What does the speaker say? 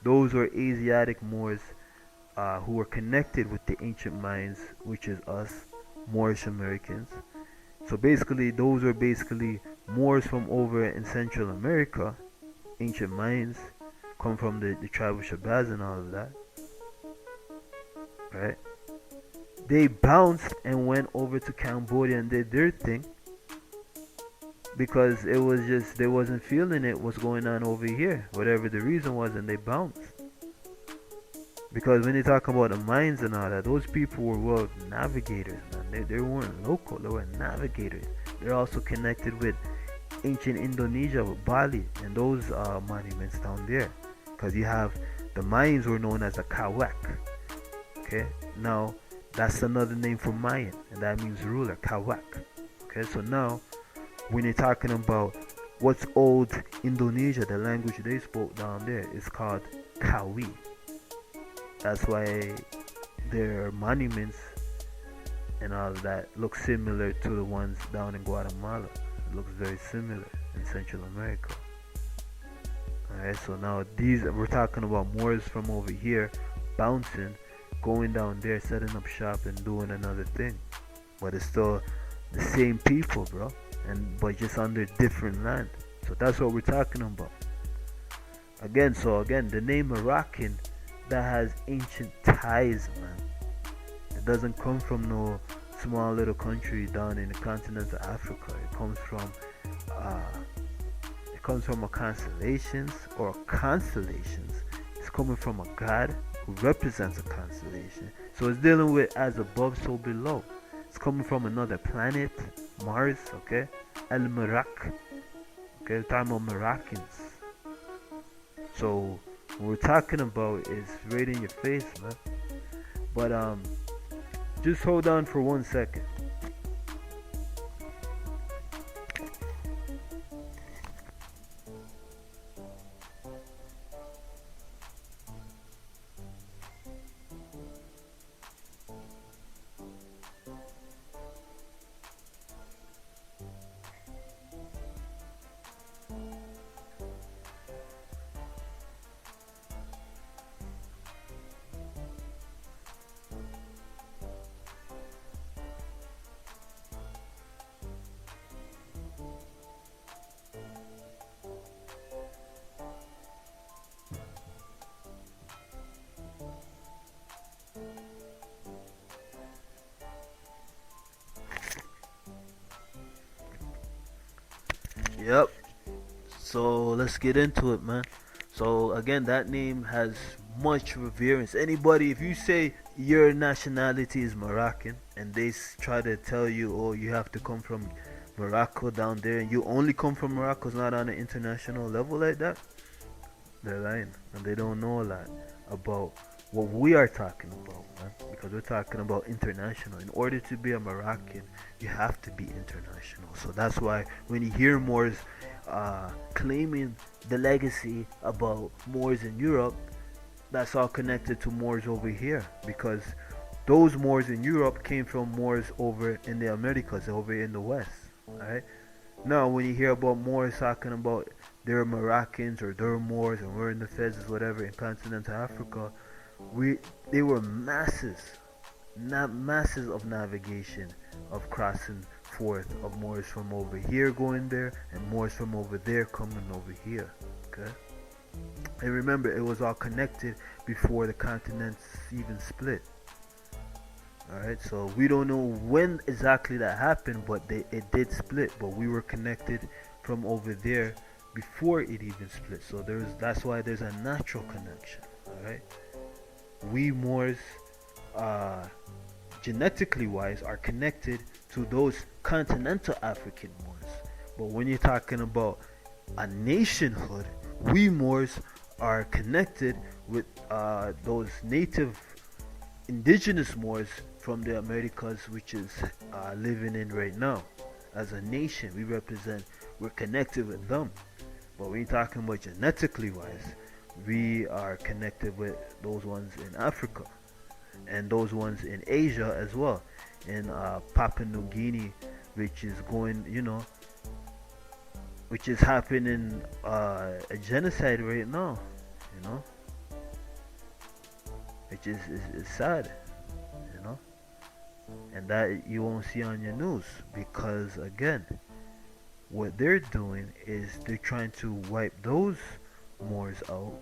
Those were Asiatic Moors who were connected with the ancient Mayans, which is us, Moorish Americans. So basically, those were basically Moors from over in Central America, ancient Mayans, come from the tribe of Shabazz and all of that, right? They bounced and went over to Cambodia and did their thing because it was just they wasn't feeling it what's going on over here, whatever the reason was, and they bounced. Because when you talk about the mines and all that, those people were world navigators, man. They weren't local, they were navigators. They're also connected with ancient Indonesia, with Bali, and those monuments down there. Because you have the Mayans were known as the Kawak. Okay, now that's another name for Mayan, and that means ruler, Kawak. Okay, so now when you're talking about what's old Indonesia, the language they spoke down there is called Kawi. That's why their monuments and all of that look similar to the ones down in Guatemala. It looks very similar in Central America. Alright, so now these we're talking about Moors from over here bouncing, going down there, setting up shop and doing another thing. But it's still the same people, bro. And but just under different land. So that's what we're talking about. Again, the name Moroccan, that has ancient ties, man. It doesn't come from no small little country down in the continent of Africa. Uh, it comes from a constellations or constellations. It's coming from a god who represents a constellation. So it's dealing with as above, so below. It's coming from another planet, Mars. Okay, El Merak. Okay, we're talking about Moroccans. So what we're talking about is right in your face, man. But just hold on for 1 second. Yep. So let's get into it, man. So again, that name has much reverence. Anybody, if you say your nationality is Moroccan, and they try to tell you, oh, you have to come from Morocco down there, and you only come from Morocco, it's not on an international level like that, they're lying, and they don't know a lot about what we are talking about, man. Because we're talking about international. In order to be a Moroccan, you have to be international. So that's why when you hear Moors claiming the legacy about Moors in Europe, that's all connected to Moors over here. Because those Moors in Europe came from Moors over in the Americas, over in the West. Alright? Now, when you hear about Moors talking about they're Moroccans or they're Moors and we're in the Fezes, whatever, in continental Africa, they were masses, not masses of navigation, of crossing forth of Moors from over here going there and Moors from over there coming over here. Okay, and remember, it was all connected before the continents even split. All right, so we don't know when exactly that happened, but it did split. But we were connected from over there before it even split. So that's why there's a natural connection. All right. We Moors, genetically wise, are connected to those continental African Moors. But when you're talking about a nationhood, we Moors are connected with those native indigenous Moors from the Americas, which is living in right now. As a nation, we're connected with them. But when you're talking about genetically wise, we are connected with those ones in Africa and those ones in Asia as well, in Papua New Guinea, which is going, which is happening a genocide right now, It just it's sad, you know, and that you won't see on your news because again, what they're doing is they're trying to wipe those Moors out